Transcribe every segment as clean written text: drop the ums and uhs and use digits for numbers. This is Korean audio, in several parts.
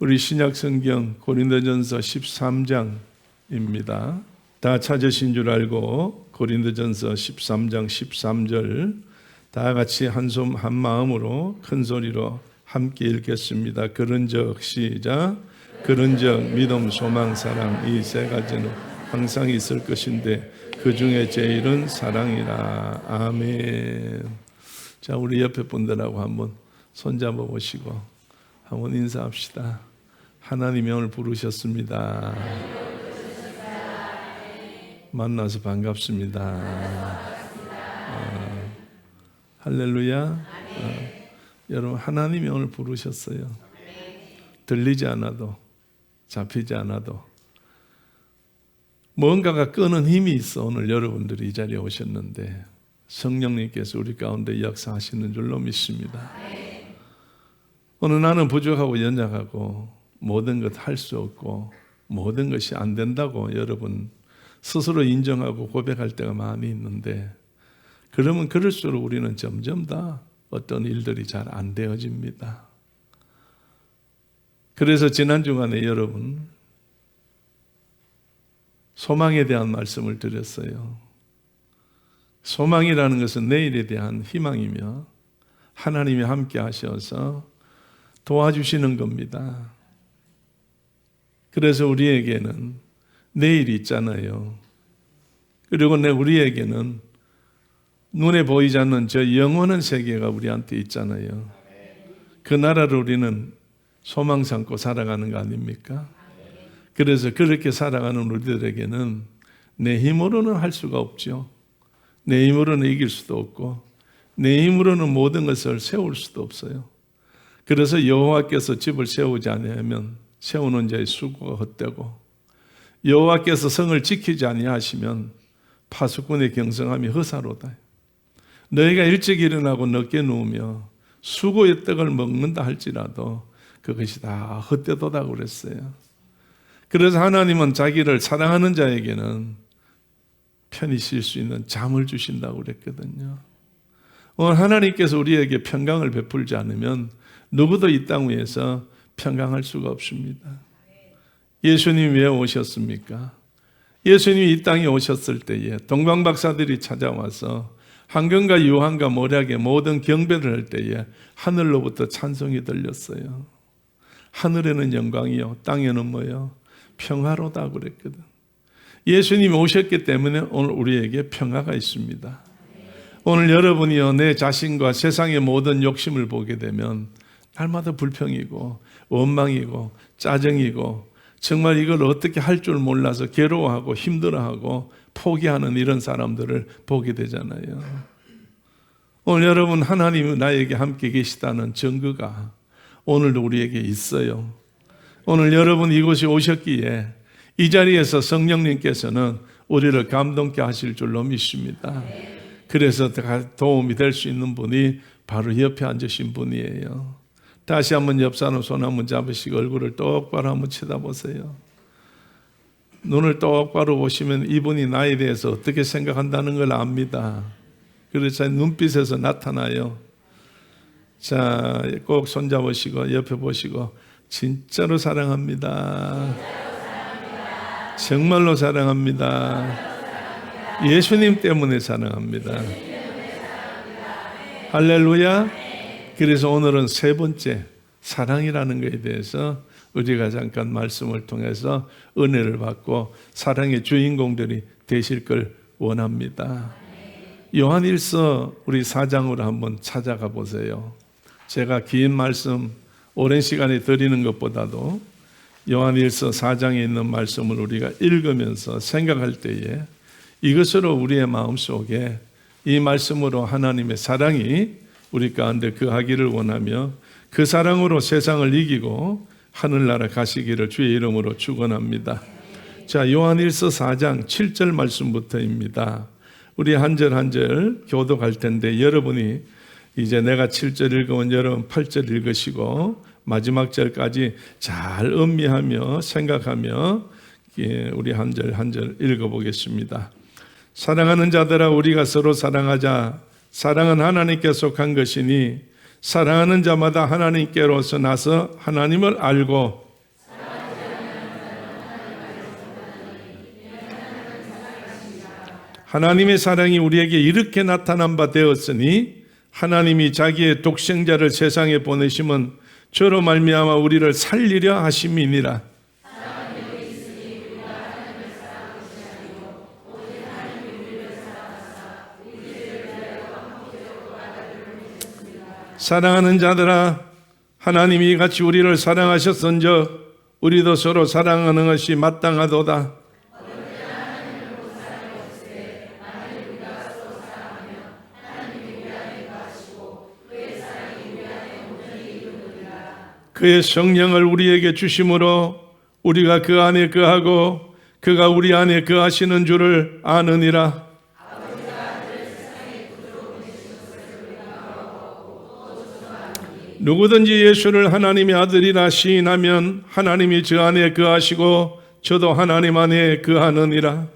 우리 신약 성경 고린도전서 13장입니다. 다 찾으신 줄 알고 고린도전서 13장 13절 다 같이 한숨 한 마음으로 큰 소리로 함께 읽겠습니다. 그런즉 시작. 그런즉 믿음, 소망, 사랑 이 세 가지는 항상 있을 것인데 그 중에 제일은 사랑이라. 아멘. 자, 우리 옆에 분들하고 한번 손잡아 보시고 한번 인사합시다. 하나님이 오늘 부르셨습니다. 만나서 반갑습니다. 할렐루야. 여러분, 하나님이 오늘 부르셨어요. 들리지 않아도, 잡히지 않아도 뭔가가 끄는 힘이 있어. 오늘 여러분들이 이 자리에 오셨는데 성령님께서 우리 가운데 역사하시는 줄로 믿습니다. 오늘 나는 부족하고 연약하고 모든 것 할 수 없고 모든 것이 안 된다고 여러분 스스로 인정하고 고백할 때가 많이 있는데, 그러면 그럴수록 우리는 점점 다 어떤 일들이 잘 안 되어집니다. 그래서 지난 주간에 여러분 소망에 대한 말씀을 드렸어요. 소망이라는 것은 내일에 대한 희망이며 하나님이 함께 하셔서 도와주시는 겁니다. 그래서 우리에게는 내일이 있잖아요. 그리고 우리에게는 눈에 보이지 않는 저 영원한 세계가 우리한테 있잖아요. 그 나라를 우리는 소망 삼고 살아가는 거 아닙니까? 그래서 그렇게 살아가는 우리들에게는 내 힘으로는 할 수가 없죠. 내 힘으로는 이길 수도 없고 내 힘으로는 모든 것을 세울 수도 없어요. 그래서 여호와께서 집을 세우지 아니하면 세우는 자의 수고가 헛되고, 여호와께서 성을 지키지 아니하시면 파수꾼의 경성함이 허사로다. 너희가 일찍 일어나고 늦게 누우며 수고의 떡을 먹는다 할지라도 그것이 다 헛되도다고 그랬어요. 그래서 하나님은 자기를 사랑하는 자에게는 편히 쉴 수 있는 잠을 주신다고 그랬거든요. 오늘 하나님께서 우리에게 평강을 베풀지 않으면 누구도 이 땅 위에서 평강할 수가 없습니다. 예수님이 왜 오셨습니까? 예수님이 이 땅에 오셨을 때에 동방박사들이 찾아와서 황금과 유황과 모략의 모든 경배를 할 때에 하늘로부터 찬송이 들렸어요. 하늘에는 영광이요 땅에는 뭐요? 평화로다 그랬거든. 예수님이 오셨기 때문에 오늘 우리에게 평화가 있습니다. 오늘 여러분이요 내 자신과 세상의 모든 욕심을 보게 되면 날마다 불평이고 원망이고 짜증이고 정말 이걸 어떻게 할 줄 몰라서 괴로워하고 힘들어하고 포기하는 이런 사람들을 보게 되잖아요. 오늘 여러분, 하나님이 나에게 함께 계시다는 증거가 오늘도 우리에게 있어요. 오늘 여러분 이곳에 오셨기에 이 자리에서 성령님께서는 우리를 감동케 하실 줄로 믿습니다. 그래서 도움이 될 수 있는 분이 바로 옆에 앉으신 분이에요. 다시 한번 옆 사람 손 한번 잡으시고 얼굴을 똑바로 한번 쳐다보세요. 눈을 똑바로 보시면 이분이 나에 대해서 어떻게 생각한다는 걸 압니다. 그래서 눈빛에서 나타나요. 자, 꼭 손잡으시고 옆에 보시고 진짜로 사랑합니다. 정말로 사랑합니다. 예수님 때문에 사랑합니다. 할렐루야. 그래서 오늘은 세 번째 사랑이라는 것에 대해서 우리가 잠깐 말씀을 통해서 은혜를 받고 사랑의 주인공들이 되실 걸 원합니다. 요한일서 우리 4장으로 한번 찾아가 보세요. 제가 긴 말씀 오랜 시간에 드리는 것보다도 요한일서 4장에 있는 말씀을 우리가 읽으면서 생각할 때에 이것으로 우리의 마음속에 이 말씀으로 하나님의 사랑이 우리 가운데 거하기를 원하며 그 사랑으로 세상을 이기고 하늘나라 가시기를 주의 이름으로 축원합니다. 자, 요한일서 4장 7절 말씀부터입니다. 우리 한 절 한 절 교독할 텐데 여러분이 이제 내가 7절 읽으면 여러분 8절 읽으시고 마지막 절까지 잘 음미하며 생각하며 우리 한 절 한 절 읽어보겠습니다. 사랑하는 자들아 우리가 서로 사랑하자. 사랑은 하나님께 속한 것이니 사랑하는 자마다 하나님께로서 나서 하나님을 알고 하나님의 사랑이 우리에게 이렇게 나타난 바 되었으니 하나님이 자기의 독생자를 세상에 보내심은 저로 말미암아 우리를 살리려 하심이니라. 사랑하는 자들아, 하나님이 같이 우리를 사랑하셨은즉 우리도 서로 사랑하는 것이 마땅하도다. 그의 성령을 우리에게 주심으로 우리가 그 안에 거하고 그가 우리 안에 거하시는 줄을 아느니라. 누구든지 예수를 하나님의 아들이라 시인하면 하나님이 저 안에 거하시고 저도 하나님 안에 거하느니라.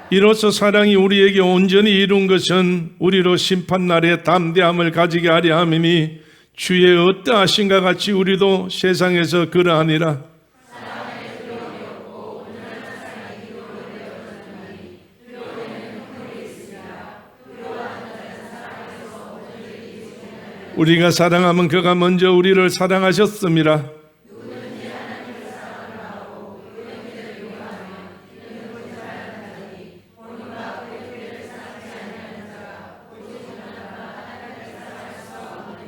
이로써 사랑이 우리에게 온전히 이룬 것은 우리로 심판날에 담대함을 가지게 하려 함이니 주의 어떠하신가 같이 우리도 세상에서 그러하니라. 우리가 사랑하면 그가 먼저 우리를 사랑하셨음이라.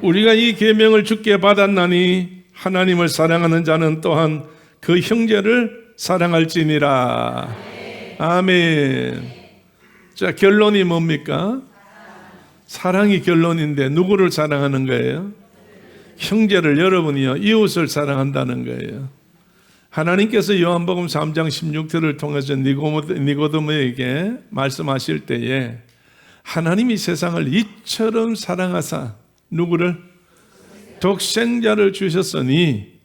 우리가 이 계명을 주께 받았나니 하나님을 사랑하는 자는 또한 그 형제를 사랑할지니라. 아멘. 자, 결론이 뭡니까? 사랑이 결론인데 누구를 사랑하는 거예요? 형제를, 여러분이요, 이웃을 사랑한다는 거예요. 하나님께서 요한복음 3장 16절을 통해서 니고데모에게 말씀하실 때에 하나님이 세상을 이처럼 사랑하사 누구를? 독생자를 주셨으니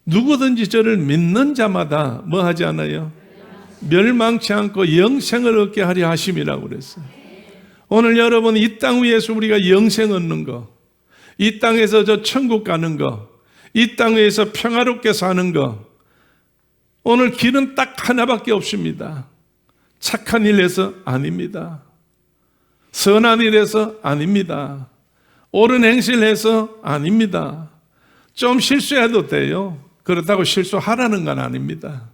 누구든지 저를 믿는 자마다 뭐 하지 않아요? 멸망치 않고 영생을 얻게 하려 하심이라고 그랬어요. 오늘 여러분, 이 땅 위에서 우리가 영생 얻는 거, 이 땅에서 저 천국 가는 거, 이 땅 위에서 평화롭게 사는 거, 오늘 길은 딱 하나밖에 없습니다. 착한 일에서 아닙니다. 선한 일에서 아닙니다. 옳은 행실을 해서 아닙니다. 좀 실수해도 돼요. 그렇다고 실수하라는 건 아닙니다.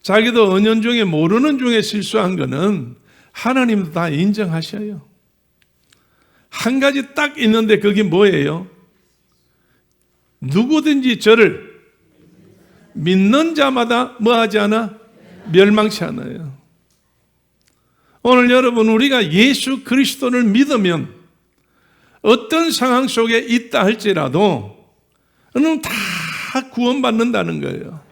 자기도 은연중에 모르는 중에 실수한 거는 하나님도 다 인정하셔요. 한 가지 딱 있는데 그게 뭐예요? 누구든지 저를 믿는 자마다 뭐 하지 않아? 멸망치 않아요. 오늘 여러분, 우리가 예수 그리스도를 믿으면 어떤 상황 속에 있다 할지라도 그는 다 구원받는다는 거예요.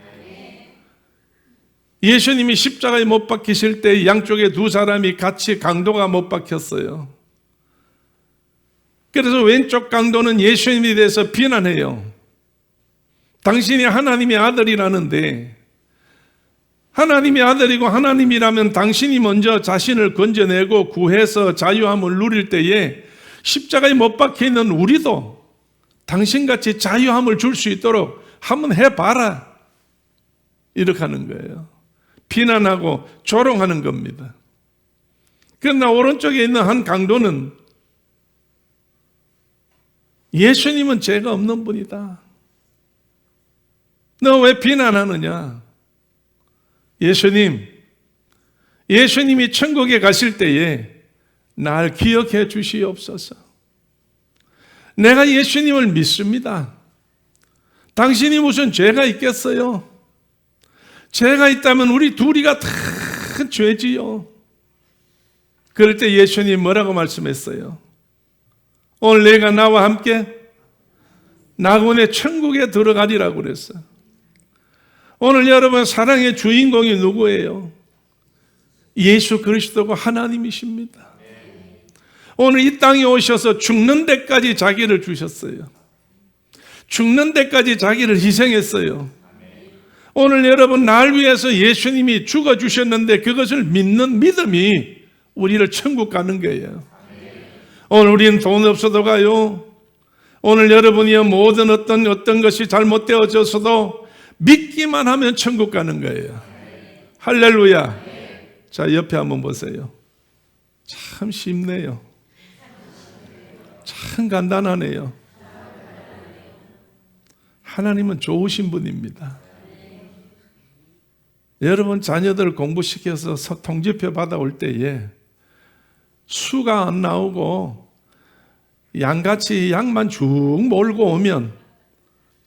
예수님이 십자가에 못 박히실 때 양쪽에 두 사람이 같이 강도가 못 박혔어요. 그래서 왼쪽 강도는 예수님에 대해서 비난해요. 당신이 하나님의 아들이라는데, 하나님의 아들이고 하나님이라면 당신이 먼저 자신을 건져내고 구해서 자유함을 누릴 때에 십자가에 못 박혀있는 우리도 당신같이 자유함을 줄 수 있도록 한번 해봐라, 이렇게 하는 거예요. 비난하고 조롱하는 겁니다. 그러나 오른쪽에 있는 한 강도는 예수님은 죄가 없는 분이다. 너 왜 비난하느냐? 예수님이 천국에 가실 때에 날 기억해 주시옵소서. 내가 예수님을 믿습니다. 당신이 무슨 죄가 있겠어요? 죄가 있다면 우리 둘이가 다 죄지요. 그럴 때 예수님 뭐라고 말씀했어요? 오늘 내가 나와 함께 낙원의 천국에 들어가리라고 그랬어요. 오늘 여러분, 사랑의 주인공이 누구예요? 예수 그리스도가 하나님이십니다. 오늘 이 땅에 오셔서 죽는 데까지 자기를 주셨어요. 죽는 데까지 자기를 희생했어요. 오늘 여러분, 날 위해서 예수님이 죽어주셨는데 그것을 믿는 믿음이 우리를 천국 가는 거예요. 오늘 우리는 돈 없어도 가요. 오늘 여러분이 모든 어떤 것이 잘못되어져서도 믿기만 하면 천국 가는 거예요. 할렐루야. 자, 옆에 한번 보세요. 참 쉽네요. 참 간단하네요. 하나님은 좋으신 분입니다. 여러분 자녀들 공부시켜서 통지표 받아올 때에 수가 안 나오고 양같이 양만 쭉 몰고 오면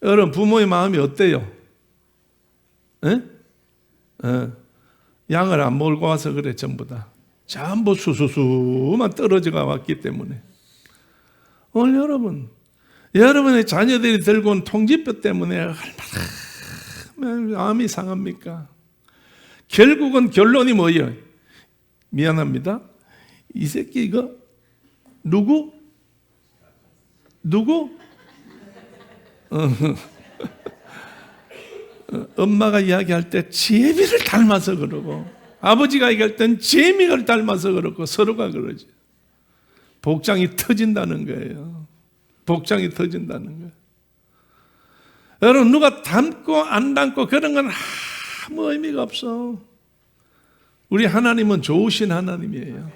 여러분 부모의 마음이 어때요? 에? 양을 안 몰고 와서 그래. 전부 다 전부 수수수만 떨어져가 왔기 때문에. 오늘 여러분의 자녀들이 들고 온 통지표 때문에 얼마나 마음이 상합니까? 결국은 결론이 뭐예요? 미안합니다. 이 새끼 이거 누구? 엄마가 이야기할 때 제비를 닮아서 그러고 아버지가 얘기할 땐 재미를 닮아서 그렇고 서로가 그러지. 복장이 터진다는 거예요. 복장이 터진다는 거예요. 여러분 누가 닮고 안 닮고 그런 건 아무 의미가 없어. 우리 하나님은 좋으신 하나님이에요.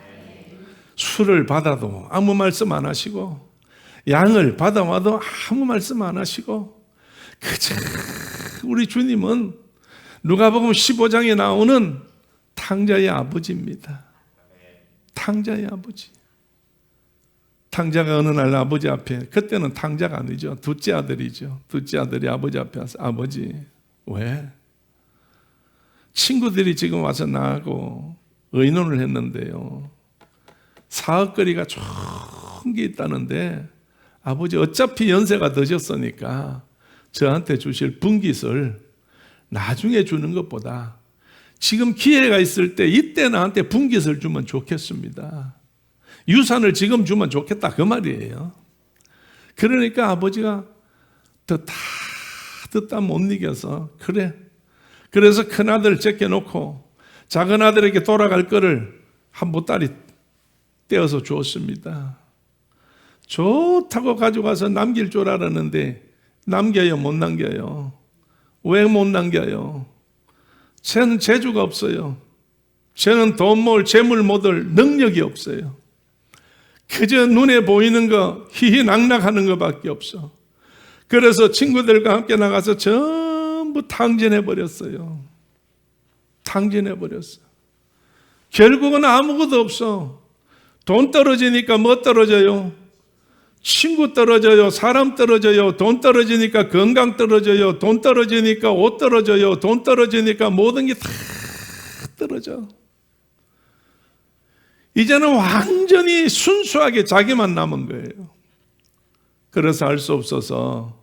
술을 받아도 아무 말씀 안 하시고 양을 받아와도 아무 말씀 안 하시고 그저 우리 주님은 누가복음 15장에 나오는 탕자의 아버지입니다. 탕자의 아버지. 탕자가 어느 날 아버지 앞에, 그때는 탕자가 아니죠. 둘째 아들이죠. 둘째 아들이 아버지 앞에 와서 아버지 왜? 친구들이 지금 와서 나하고 의논을 했는데요. 사업거리가 좋은 게 있다는데 아버지 어차피 연세가 드셨으니까 저한테 주실 분깃을 나중에 주는 것보다 지금 기회가 있을 때 이때 나한테 분깃을 주면 좋겠습니다. 유산을 지금 주면 좋겠다 그 말이에요. 그러니까 아버지가 듣다 못 이겨서 그래. 그래서 큰아들 제껴놓고 작은 아들에게 돌아갈 거를 한 보따리 떼어서 주었습니다. 좋다고 가져가서 남길 줄 알았는데 남겨요 못 남겨요? 왜 못 남겨요? 쟤는 재주가 없어요. 쟤는 돈 모을 재물 모을 능력이 없어요. 그저 눈에 보이는 거 희희낙낙하는 것밖에 없어. 그래서 친구들과 함께 나가서 전부 탕진해버렸어요. 탕진해버렸어. 결국은 아무것도 없어. 돈 떨어지니까 뭐 떨어져요? 친구 떨어져요. 사람 떨어져요. 돈 떨어지니까 건강 떨어져요. 돈 떨어지니까 옷 떨어져요. 돈 떨어지니까 모든 게 다 떨어져. 이제는 완전히 순수하게 자기만 남은 거예요. 그래서 알 수 없어서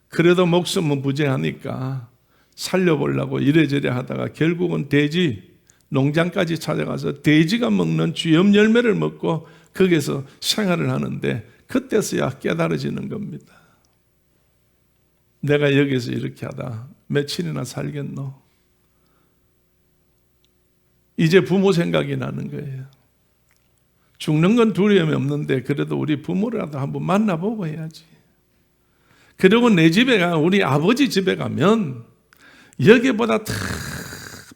그래도 목숨은 부재하니까 살려보려고 이래저래 하다가 결국은 돼지 농장까지 찾아가서 돼지가 먹는 쥐염 열매를 먹고 거기서 생활을 하는데 그때서야 깨달아지는 겁니다. 내가 여기서 이렇게 하다 며칠이나 살겠노? 이제 부모 생각이 나는 거예요. 죽는 건 두려움이 없는데 그래도 우리 부모라도 한번 만나보고 해야지. 그리고 내 집에 우리 아버지 집에 가면 여기보다 더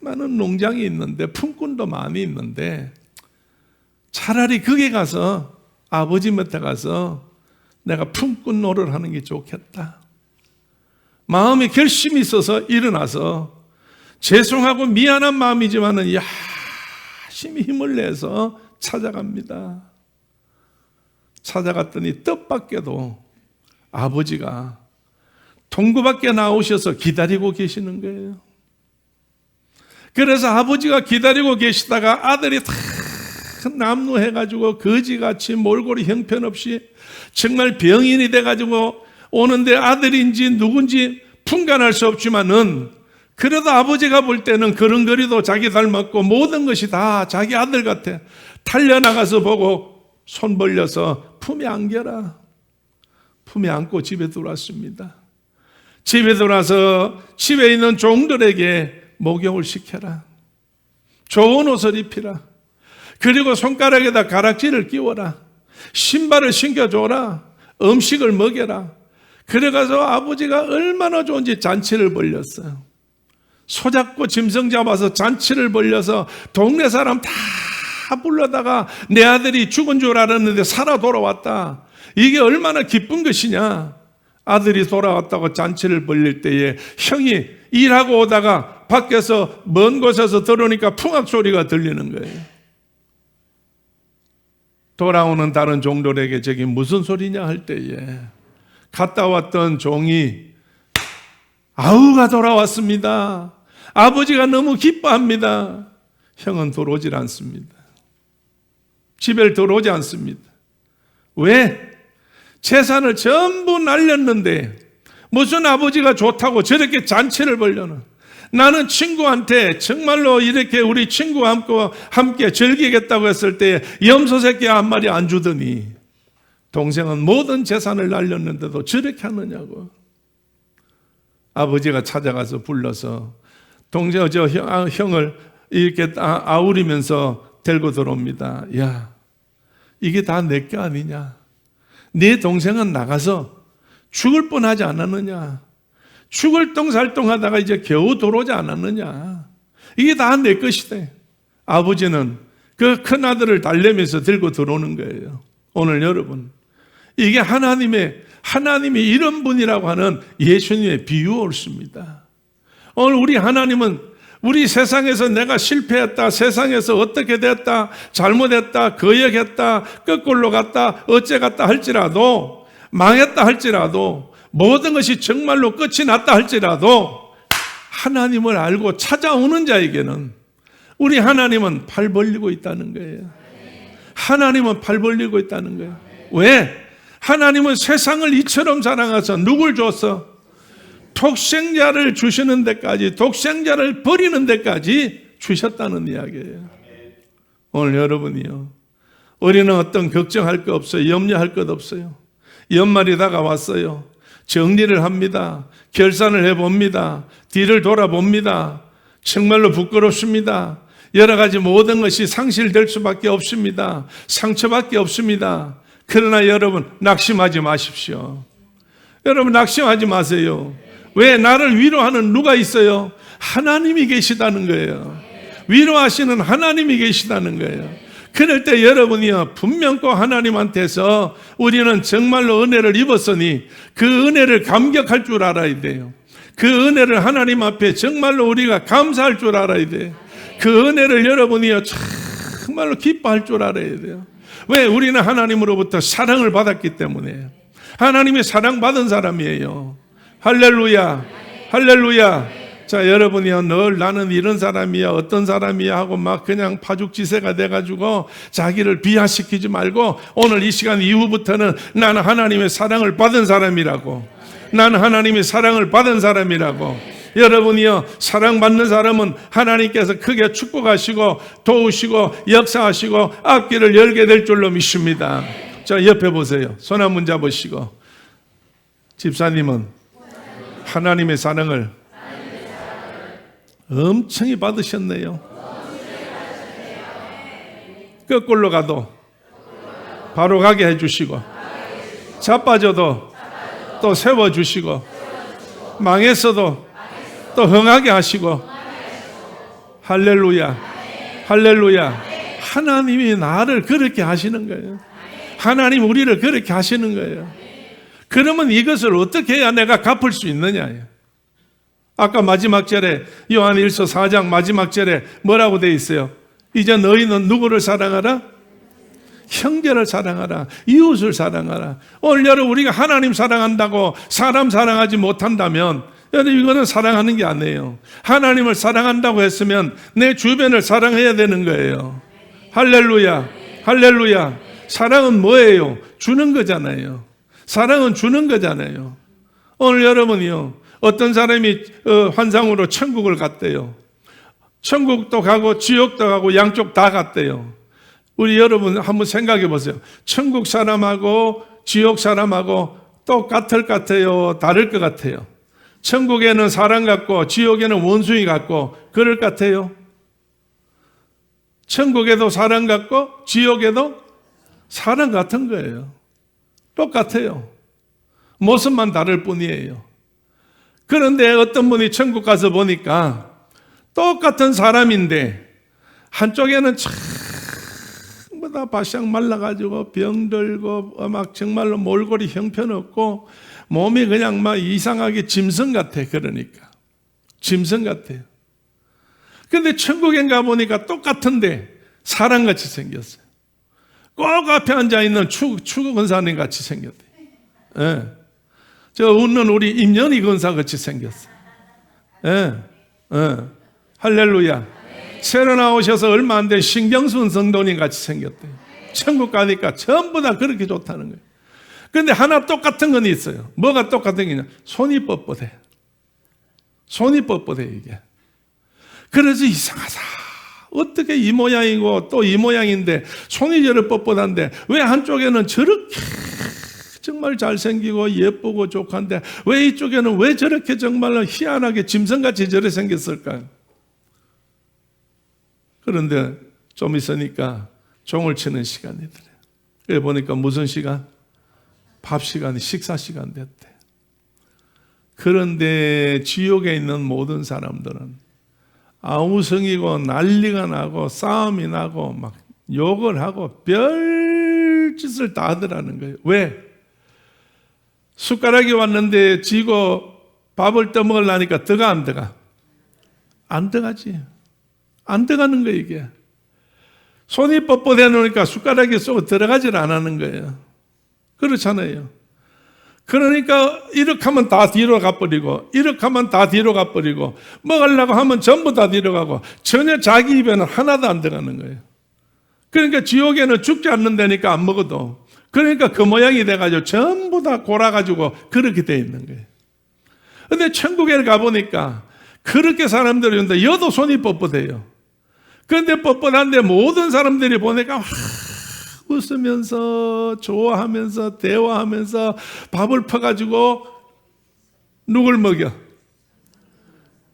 많은 농장이 있는데 품꾼도 많이 있는데 차라리 거기 가서 아버지 밑에 가서 내가 품꾼 노릇을 하는 게 좋겠다. 마음에 결심이 있어서 일어나서 죄송하고 미안한 마음이지만은 열심히 힘을 내서 찾아갑니다. 찾아갔더니 뜻밖에도 아버지가 동구 밖에 나오셔서 기다리고 계시는 거예요. 그래서 아버지가 기다리고 계시다가 아들이 다 남루해가지고 거지같이 몰골이 형편없이 정말 병인이 돼가지고 오는데 아들인지 누군지 분간할 수 없지만은 그래도 아버지가 볼 때는 걸음걸이도 자기 닮았고 모든 것이 다 자기 아들 같아. 달려나가서 보고 손 벌려서 품에 안겨라. 품에 안고 집에 들어왔습니다. 집에 들어와서 집에 있는 종들에게 목욕을 시켜라. 좋은 옷을 입히라. 그리고 손가락에다 가락지를 끼워라. 신발을 신겨줘라. 음식을 먹여라. 그래가서 아버지가 얼마나 좋은지 잔치를 벌렸어요. 소잡고 짐승 잡아서 잔치를 벌려서 동네 사람 다 불러다가 내 아들이 죽은 줄 알았는데 살아 돌아왔다. 이게 얼마나 기쁜 것이냐. 아들이 돌아왔다고 잔치를 벌릴 때에 형이 일하고 오다가 밖에서 먼 곳에서 들어오니까 풍악 소리가 들리는 거예요. 돌아오는 다른 종들에게 저게 무슨 소리냐 할 때에 갔다 왔던 종이 아우가 돌아왔습니다. 아버지가 너무 기뻐합니다. 형은 들어오질 않습니다. 집에 들어오지 않습니다. 왜? 재산을 전부 날렸는데 무슨 아버지가 좋다고 저렇게 잔치를 벌려나. 나는 친구한테 정말로 이렇게 우리 친구와 함께 즐기겠다고 했을 때 염소 새끼 한 마리 안 주더니 동생은 모든 재산을 날렸는데도 저렇게 하느냐고. 아버지가 찾아가서 불러서 동생 형을 이렇게 아우리면서 데리고 들어옵니다. 야, 이게 다 내 게 아니냐. 네 동생은 나가서 죽을 뻔하지 않았느냐. 죽을 똥살똥하다가 이제 겨우 들어오지 않았느냐. 이게 다 내 것이다. 아버지는 그 큰아들을 달래면서 들고 들어오는 거예요. 오늘 여러분, 이게 하나님이 이런 분이라고 하는 예수님의 비유였습니다. 오늘 우리 하나님은 우리 세상에서 내가 실패했다, 세상에서 어떻게 됐다, 잘못했다, 거역했다, 거꾸로 갔다, 어째 갔다 할지라도, 망했다 할지라도, 모든 것이 정말로 끝이 났다 할지라도 하나님을 알고 찾아오는 자에게는 우리 하나님은 팔 벌리고 있다는 거예요. 하나님은 팔 벌리고 있다는 거예요. 왜? 하나님은 세상을 이처럼 사랑해서 누굴 줬어? 독생자를 주시는 데까지, 독생자를 버리는 데까지 주셨다는 이야기예요. 오늘 여러분이요, 우리는 어떤 걱정할 것 없어요. 염려할 것 없어요. 연말이 다가왔어요. 정리를 합니다. 결산을 해봅니다. 뒤를 돌아봅니다. 정말로 부끄럽습니다. 여러 가지 모든 것이 상실될 수밖에 없습니다. 상처밖에 없습니다. 그러나 여러분, 낙심하지 마십시오. 여러분, 낙심하지 마세요. 왜? 나를 위로하는 누가 있어요? 하나님이 계시다는 거예요. 위로하시는 하나님이 계시다는 거예요. 그럴 때 여러분이요, 분명코 하나님한테서 우리는 정말로 은혜를 입었으니 그 은혜를 감격할 줄 알아야 돼요. 그 은혜를 하나님 앞에 정말로 우리가 감사할 줄 알아야 돼요. 그 은혜를 여러분이요, 정말로 기뻐할 줄 알아야 돼요. 왜? 우리는 하나님으로부터 사랑을 받았기 때문에. 하나님의 사랑받은 사람이에요. 할렐루야, 할렐루야. 자, 여러분이요, 늘 나는 이런 사람이야, 어떤 사람이야 하고 막 그냥 파죽지세가 돼가지고 자기를 비하시키지 말고 오늘 이 시간 이후부터는 나는 하나님의 사랑을 받은 사람이라고, 나는 하나님의 사랑을 받은 사람이라고. 여러분이요, 사랑받는 사람은 하나님께서 크게 축복하시고 도우시고 역사하시고 앞길을 열게 될 줄로 믿습니다. 자, 옆에 보세요. 손 한번 잡으시고, 집사님은 하나님의 사랑을 엄청히 받으셨네요. 거꾸로 가도 바로 가게 해주시고, 자빠져도 또 세워주시고, 망했어도 또 흥하게 하시고, 할렐루야, 할렐루야. 하나님이 나를 그렇게 하시는 거예요. 하나님 우리를 그렇게 하시는 거예요. 그러면 이것을 어떻게 해야 내가 갚을 수 있느냐. 아까 마지막 절에 요한일서 4장 마지막 절에 뭐라고 되어 있어요? 이제 너희는 누구를 사랑하라? 형제를 사랑하라. 이웃을 사랑하라. 오늘 여러분, 우리가 하나님 사랑한다고 사람 사랑하지 못한다면 여러분, 이거는 사랑하는 게 아니에요. 하나님을 사랑한다고 했으면 내 주변을 사랑해야 되는 거예요. 할렐루야, 할렐루야. 사랑은 뭐예요? 주는 거잖아요. 사랑은 주는 거잖아요. 오늘 여러분이요, 어떤 사람이 환상으로 천국을 갔대요. 천국도 가고 지옥도 가고 양쪽 다 갔대요. 우리 여러분 한번 생각해 보세요. 천국 사람하고 지옥 사람하고 똑같을 것 같아요? 다를 것 같아요? 천국에는 사랑 같고 지옥에는 원수이 같고 그럴 것 같아요? 천국에도 사랑 같고 지옥에도 사람 같은 거예요. 똑같아요. 모습만 다를 뿐이에요. 그런데 어떤 분이 천국 가서 보니까 똑같은 사람인데 한쪽에는 전부 다 바싹 말라가지고 병들고 막 정말로 몰골이 형편없고 몸이 그냥 막 이상하게 짐승 같아. 그러니까 짐승 같아요. 근데 천국에 가보니까 똑같은데 사람같이 생겼어요. 꼭 앞에 앉아있는 추구 권사님 같이 생겼대요. 예. 저 웃는 우리 임연희 권사 같이 생겼어요. 예. 예. 할렐루야. 새로 나오셔서 얼마 안 된 신경순 성도님 같이 생겼대요. 천국 가니까 전부 다 그렇게 좋다는 거예요. 근데 하나 똑같은 건 있어요. 뭐가 똑같은 게냐? 손이 뻣뻣해. 손이 뻣뻣해 이게. 그래서 이상하다. 어떻게 이 모양이고 또 이 모양인데 손이 저렇게 뻣뻣한데 왜 한쪽에는 저렇게 정말 잘생기고 예쁘고 족한데 왜 이쪽에는 왜 저렇게 정말로 희한하게 짐승같이 저렇게 생겼을까요? 그런데 좀 있으니까 종을 치는 시간이더래요. 그래 보니까 무슨 시간? 밥 시간이 식사 시간 됐대. 그런데 지옥에 있는 모든 사람들은 아우성이고 난리가 나고 싸움이 나고 막 욕을 하고 별짓을 다 하더라는 거예요. 왜? 숟가락이 왔는데 쥐고 밥을 떠먹으려니까 들어가 안 들어가? 안 들어가지. 안 들어가는 거예요 이게. 손이 뻣뻣해 놓으니까 숟가락이 쏙 들어가질 안 하는 거예요. 그렇잖아요. 그러니까 이렇게 하면 다 뒤로 가버리고 이렇게 하면 다 뒤로 가버리고 먹으려고 하면 전부 다 뒤로 가고 전혀 자기 입에는 하나도 안 들어가는 거예요. 그러니까 지옥에는 죽지 않는다니까 안 먹어도 그러니까 그 모양이 돼가지고 전부 다 골아가지고 그렇게 돼 있는 거예요. 근데 천국에 가보니까 그렇게 사람들이 오는데 여도 손이 뻣뻣해요. 그런데 뻣뻣한데 모든 사람들이 보니까 웃으면서 좋아하면서 대화하면서 밥을 퍼가지고 누굴 먹여?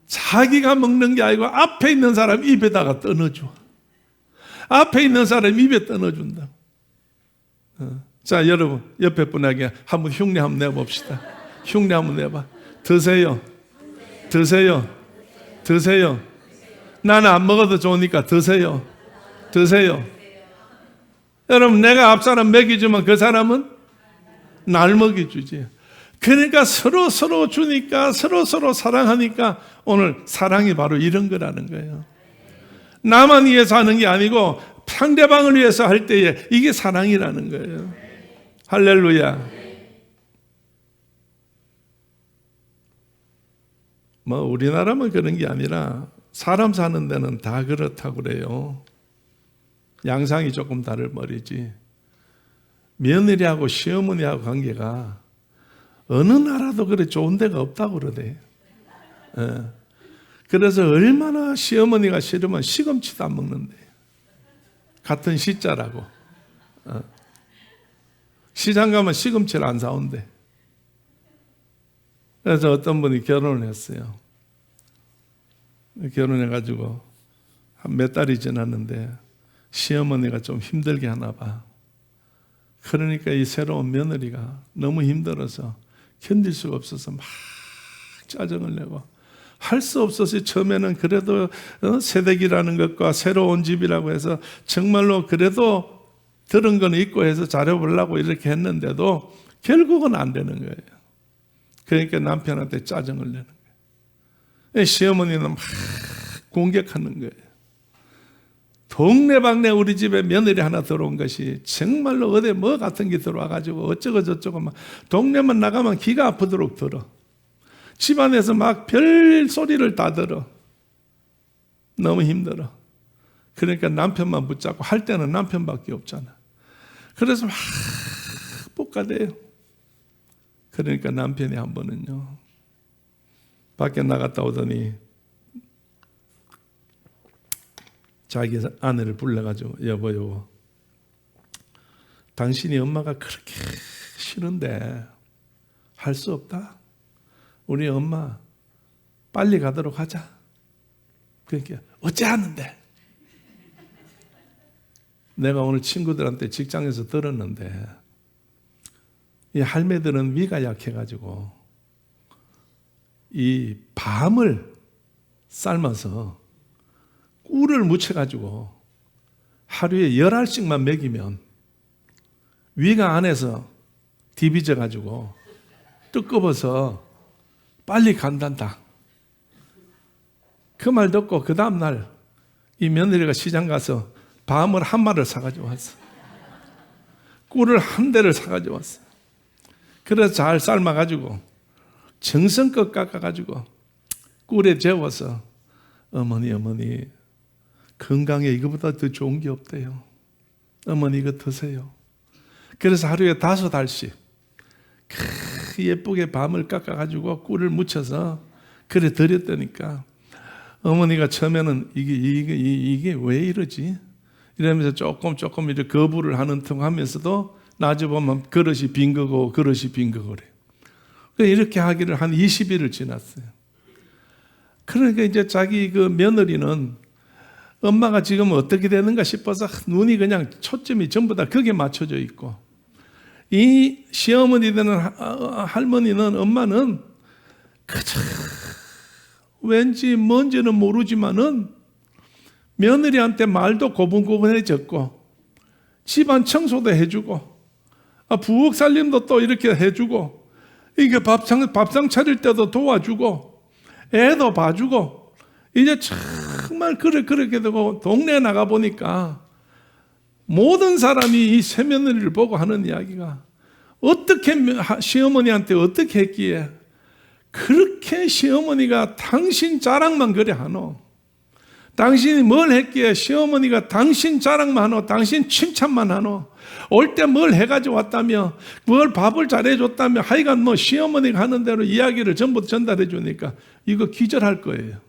자기가 먹는 게 아니고 앞에 있는 사람 입에다가 떠넣어줘. 앞에 있는 사람 입에 떠넣어준다. 자 여러분 옆에 분에게 한번 흉내 한번 내봅시다. 흉내 한번 내봐. 드세요. 드세요. 드세요. 나는 안 먹어도 좋으니까 드세요. 드세요. 여러분 내가 앞사람 먹이주면 그 사람은 날 먹여주지. 그러니까 서로 주니까 서로 사랑하니까 오늘 사랑이 바로 이런 거라는 거예요. 나만 위해서 하는 게 아니고 상대방을 위해서 할 때에 이게 사랑이라는 거예요. 할렐루야. 뭐 우리나라만 그런 게 아니라 사람 사는 데는 다 그렇다고 그래요. 양상이 조금 다를 머리지. 며느리하고 시어머니하고 관계가 어느 나라도 그래 좋은 데가 없다고 그러대. 그래서 얼마나 시어머니가 싫으면 시금치도 안 먹는데. 같은 시자라고. 시장 가면 시금치를 안 사온대. 그래서 어떤 분이 결혼을 했어요. 결혼해가지고 한 몇 달이 지났는데 시어머니가 좀 힘들게 하나 봐. 그러니까 이 새로운 며느리가 너무 힘들어서 견딜 수가 없어서 막 짜증을 내고 할 수 없어서 처음에는 그래도 새댁이라는 것과 새로운 집이라고 해서 정말로 그래도 들은 건 있고 해서 잘해보려고 이렇게 했는데도 결국은 안 되는 거예요. 그러니까 남편한테 짜증을 내는 거예요. 시어머니는 막 공격하는 거예요. 동네방네 우리 집에 며느리 하나 들어온 것이 정말로 어디 뭐 같은 게 들어와가지고 어쩌고 저쩌고 막 동네만 나가면 기가 아프도록 들어. 집안에서 막 별 소리를 다 들어. 너무 힘들어. 그러니까 남편만 붙잡고 할 때는 남편밖에 없잖아. 그래서 막 볶아대요. 그러니까 남편이 한 번은요 밖에 나갔다 오더니 자기 아내를 불러가지고 여보 당신이 엄마가 그렇게 싫은데 할 수 없다. 우리 엄마 빨리 가도록 하자. 그러니까 어째 하는데 내가 오늘 친구들한테 직장에서 들었는데 이 할매들은 위가 약해가지고 이 밤을 삶아서 꿀을 묻혀가지고 하루에 10알씩만 먹이면 위가 안에서 디비져가지고 뜨거워서 빨리 간단다. 그 말 듣고 그 다음날 이 며느리가 시장 가서 밤을 한 마리를 사가지고 왔어. 꿀을 한 대를 사가지고 왔어. 그래서 잘 삶아가지고 정성껏 깎아가지고 꿀에 재워서 어머니 건강에 이거보다 더 좋은 게 없대요. 어머니 이거 드세요. 그래서 하루에 5알씩 예쁘게 밤을 깎아가지고 꿀을 묻혀서 그래 드렸다니까 어머니가 처음에는 이게 왜 이러지? 이러면서 조금 이렇게 거부를 하는 틈 하면서도 나중에 보면 그릇이 빈 거고 그래. 이렇게 하기를 한 20일을 지났어요. 그러니까 이제 자기 그 며느리는 엄마가 지금 어떻게 되는가 싶어서 눈이 그냥 초점이 전부 다 거기에 맞춰져 있고 이 시어머니 되는 할머니는 엄마는 그저 왠지 뭔지는 모르지만은 며느리한테 말도 고분고분해졌고 집안 청소도 해주고 부엌 살림도 또 이렇게 해주고 이게 밥상 차릴 때도 도와주고 애도 봐주고 이제 정말 그렇게 되고 동네에 나가 보니까 모든 사람이 이 새며느리를 보고 하는 이야기가 어떻게 시어머니한테 어떻게 했기에 그렇게 시어머니가 당신 자랑만 그래 하노. 당신이 뭘 했기에 시어머니가 당신 자랑만 하노. 당신 칭찬만 하노. 올 때 뭘 해가지고 왔다며 뭘 밥을 잘해줬다며 하여간 뭐 시어머니가 하는 대로 이야기를 전부 전달해 주니까 이거 기절할 거예요.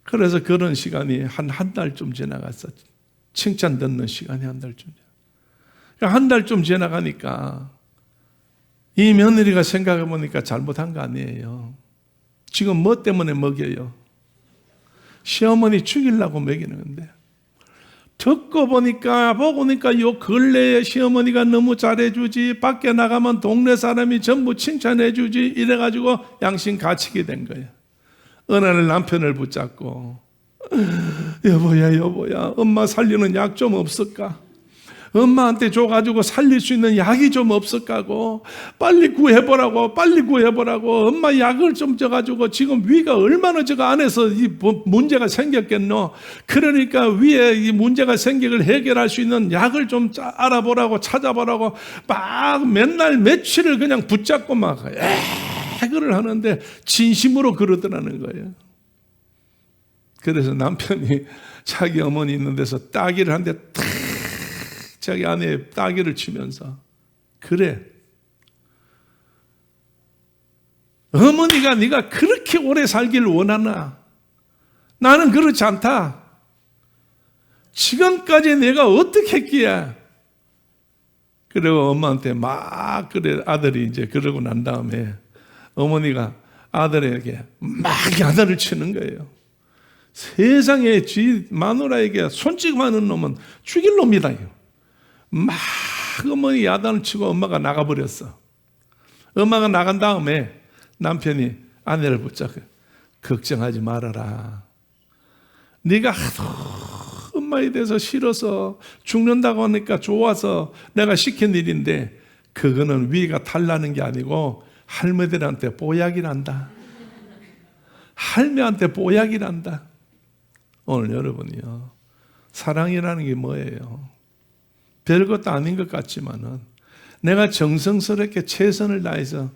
그래서 그런 시간이 한 달쯤 지나갔어. 칭찬 듣는 시간이 한 달쯤. 한 달쯤 지나가니까 이 며느리가 생각해 보니까 잘못한 거 아니에요. 지금 뭐 때문에 먹여요? 시어머니 죽이려고 먹이는 건데. 듣고 보니까 요 근래에 시어머니가 너무 잘해주지 밖에 나가면 동네 사람이 전부 칭찬해주지 이래가지고 양심 갇히게 된 거예요. 어느 날 남편을 붙잡고 여보야 엄마 살리는 약 좀 없을까? 엄마한테 줘가지고 살릴 수 있는 약이 좀 없을까고 빨리 구해보라고 엄마 약을 좀 줘가지고 지금 위가 얼마나 저가 안에서 이 문제가 생겼겠노. 그러니까 위에 이 문제가 생기를 해결할 수 있는 약을 좀 알아보라고 찾아보라고 막 맨날 며칠을 그냥 붙잡고 막 해결을 하는데 진심으로 그러더라는 거예요. 그래서 남편이 자기 어머니 있는 데서 따기를 한 대 탁 자기 아내의 따기를 치면서 그래 어머니가 네가 그렇게 오래 살기를 원하나? 나는 그렇지 않다. 지금까지 내가 어떻게 했기에 그리고 엄마한테 막 그래 아들이 이제 그러고 난 다음에 어머니가 아들에게 막 야단을 치는 거예요. 세상에 지 마누라에게 손찌검하는 놈은 죽일 놈이다. 막 어머니 야단을 치고 엄마가 나가버렸어. 엄마가 나간 다음에 남편이 아내를 붙잡고 걱정하지 말아라. 네가 하도 엄마에 대해서 싫어서 죽는다고 하니까 좋아서 내가 시킨 일인데 그거는 위가 탈나는 게 아니고 할머니들한테 보약이란다. 할매한테 보약이란다. 오늘 여러분이요, 사랑이라는 게 뭐예요? 별것도 아닌 것 같지만은 내가 정성스럽게 최선을 다해서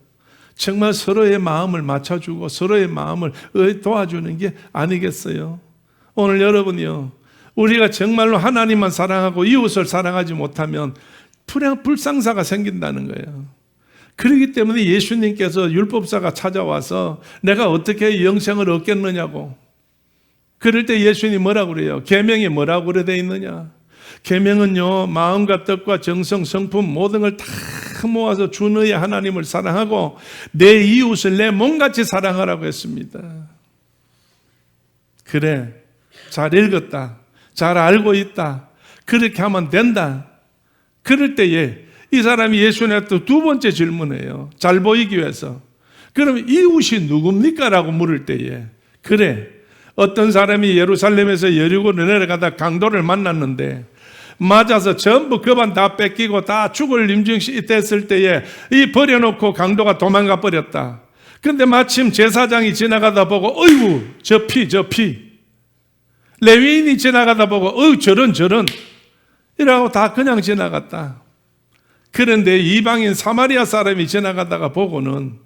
정말 서로의 마음을 맞춰주고 서로의 마음을 도와주는 게 아니겠어요? 오늘 여러분이요, 우리가 정말로 하나님만 사랑하고 이웃을 사랑하지 못하면 불상사가 생긴다는 거예요. 그렇기 때문에 예수님께서 율법사가 찾아와서 내가 어떻게 영생을 얻겠느냐고. 그럴 때 예수님이 뭐라고 그래요? 계명이 뭐라고 그래 돼 있느냐? 계명은요, 마음과 뜻과 정성, 성품 모든 걸 다 모아서 주 너의 하나님을 사랑하고 내 이웃을 내 몸같이 사랑하라고 했습니다. 그래, 잘 읽었다. 잘 알고 있다. 그렇게 하면 된다. 그럴 때에 이 사람이 예수님한테 두 번째 질문해요. 잘 보이기 위해서. 그러면 이웃이 누굽니까? 라고 물을 때에 그래, 어떤 사람이 예루살렘에서 여리고로 내려가다 강도를 만났는데 맞아서 전부 겁안 다 뺏기고 다 죽을 임증시 됐을 때에 이 버려놓고 강도가 도망가 버렸다. 근데 마침 제사장이 지나가다 보고 어이구 저 피 레위인이 지나가다 보고 어이 저런 이라고 다 그냥 지나갔다. 그런데 이방인 사마리아 사람이 지나가다가 보고는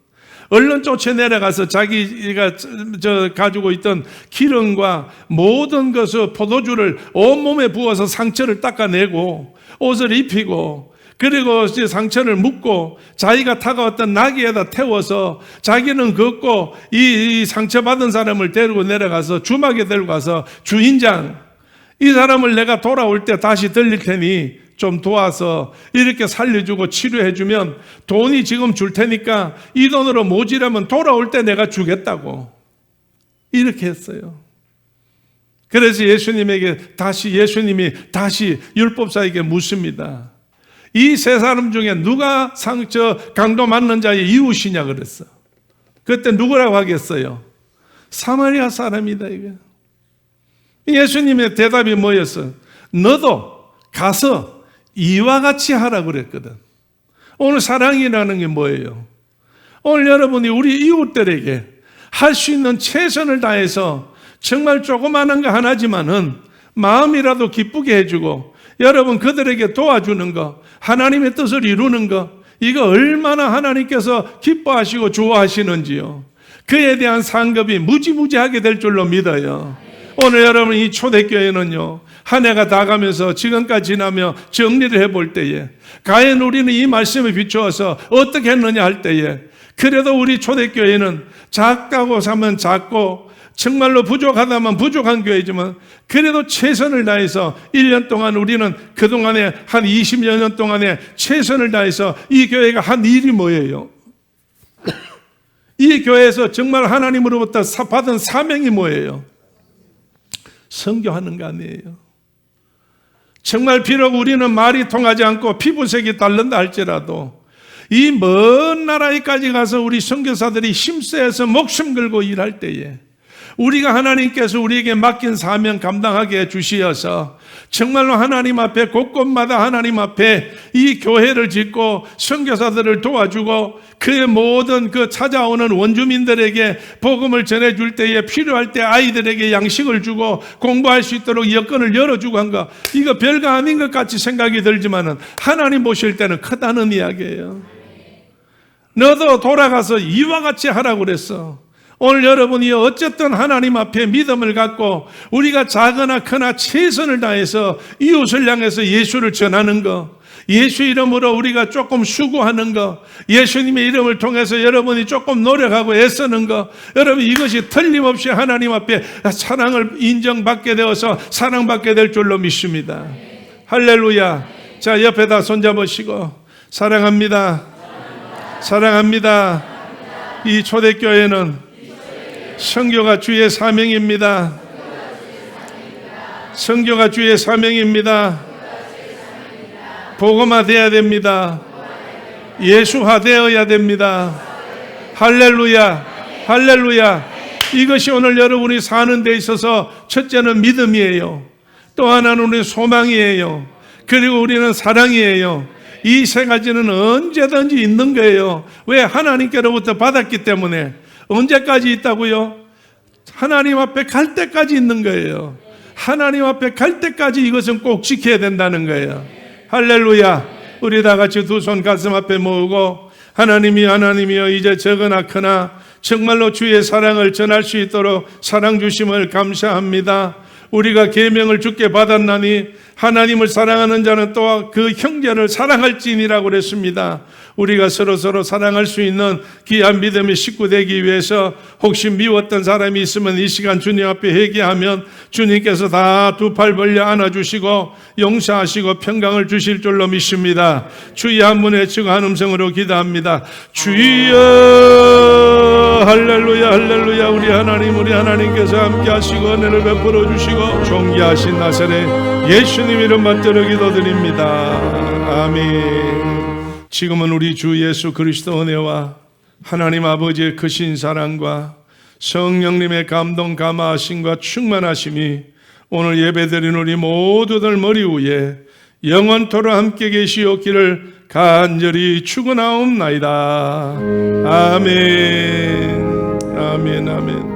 얼른 쫓아 내려가서 자기가 가지고 있던 기름과 모든 것을 포도주를 온몸에 부어서 상처를 닦아내고 옷을 입히고 그리고 상처를 묶고 자기가 타가왔던 나귀에다 태워서 자기는 걷고 이 상처받은 사람을 데리고 내려가서 주막에 데리고 가서 주인장, 이 사람을 내가 돌아올 때 다시 들릴 테니 좀 도와서 이렇게 살려주고 치료해주면 돈이 지금 줄 테니까 이 돈으로 모자라면 돌아올 때 내가 주겠다고 이렇게 했어요. 그래서 예수님이 다시 율법사에게 묻습니다. 이 세 사람 중에 누가 상처 강도 맞는 자의 이웃이냐 그랬어. 그때 누구라고 하겠어요? 사마리아 사람이다 이게. 예수님의 대답이 뭐였어? 너도 가서 이와 같이 하라 그랬거든. 오늘 사랑이라는 게 뭐예요? 오늘 여러분이 우리 이웃들에게 할 수 있는 최선을 다해서 정말 조그마한 거 하나지만은 마음이라도 기쁘게 해주고 여러분 그들에게 도와주는 거, 하나님의 뜻을 이루는 거, 이거 얼마나 하나님께서 기뻐하시고 좋아하시는지요. 그에 대한 상급이 무지무지하게 될 줄로 믿어요. 오늘 여러분 이 초대교회는요, 한 해가 다 가면서 지금까지 지나며 정리를 해볼 때에 과연 우리는 이 말씀에 비추어서 어떻게 했느냐 할 때에 그래도 우리 초대교회는 작다고 하면 작고 정말로 부족하다면 부족한 교회지만 그래도 최선을 다해서 1년 동안 우리는 그동안에 한 20여 년 동안에 최선을 다해서 이 교회가 한 일이 뭐예요? 이 교회에서 정말 하나님으로부터 받은 사명이 뭐예요? 선교하는 거 아니에요. 정말 비록 우리는 말이 통하지 않고 피부색이 다른다 할지라도 이 먼 나라에까지 가서 우리 선교사들이 힘써서 목숨 걸고 일할 때에 우리가 하나님께서 우리에게 맡긴 사명 감당하게 해주시어서 정말로 하나님 앞에 곳곳마다 하나님 앞에 이 교회를 짓고 선교사들을 도와주고 그의 모든 그 찾아오는 원주민들에게 복음을 전해줄 때에 필요할 때 아이들에게 양식을 주고 공부할 수 있도록 여건을 열어주고 한 거, 이거 별거 아닌 것 같이 생각이 들지만은 하나님 보실 때는 크다는 이야기예요. 너도 돌아가서 이와 같이 하라고 그랬어. 오늘 여러분이 어쨌든 하나님 앞에 믿음을 갖고 우리가 작거나 크나 최선을 다해서 이웃을 향해서 예수를 전하는 거, 예수 이름으로 우리가 조금 수고하는 거, 예수님의 이름을 통해서 여러분이 조금 노력하고 애쓰는 거, 여러분 이것이 틀림없이 하나님 앞에 사랑을 인정받게 되어서 사랑받게 될 줄로 믿습니다. 할렐루야. 자, 옆에다 손잡으시고 사랑합니다. 사랑합니다. 이 초대교회는 선교가 주의 사명입니다. 선교가 주의 사명입니다. 복음화되어야 됩니다. 예수화되어야 됩니다. 할렐루야. 할렐루야. 이것이 오늘 여러분이 사는 데 있어서 첫째는 믿음이에요. 또 하나는 우리 소망이에요. 그리고 우리는 사랑이에요. 이 세 가지는 언제든지 있는 거예요. 왜? 하나님께로부터 받았기 때문에. 언제까지 있다고요? 하나님 앞에 갈 때까지 있는 거예요. 하나님 앞에 갈 때까지 이것은 꼭 지켜야 된다는 거예요. 할렐루야. 우리 다 같이 두 손 가슴 앞에 모으고 하나님이여 이제 적으나 크나 정말로 주의 사랑을 전할 수 있도록 사랑 주심을 감사합니다. 우리가 계명을 주께 받았나니 하나님을 사랑하는 자는 또 그 형제를 사랑할지니라고 그랬습니다. 우리가 서로 사랑할 수 있는 귀한 믿음의 식구 되기 위해서 혹시 미웠던 사람이 있으면 이 시간 주님 앞에 회개하면 주님께서 다 두 팔 벌려 안아주시고 용서하시고 평강을 주실 줄로 믿습니다. 주여 한 분 외치고 한 음성으로 기도합니다. 주여 할렐루야 할렐루야. 우리 하나님께서 함께 하시고 은혜를 베풀어 주시고 존귀하신 나사렛 예수님 이름 받들어 기도드립니다. 아멘. 지금은 우리 주 예수 그리스도 은혜와 하나님 아버지의 크신 사랑과 성령님의 감동 감화하심과 충만하심이 오늘 예배드린 우리 모두들 머리 위에 영원토록 함께 계시옵기를 간절히 축원하옵나이다. 아멘. 아멘. 아멘.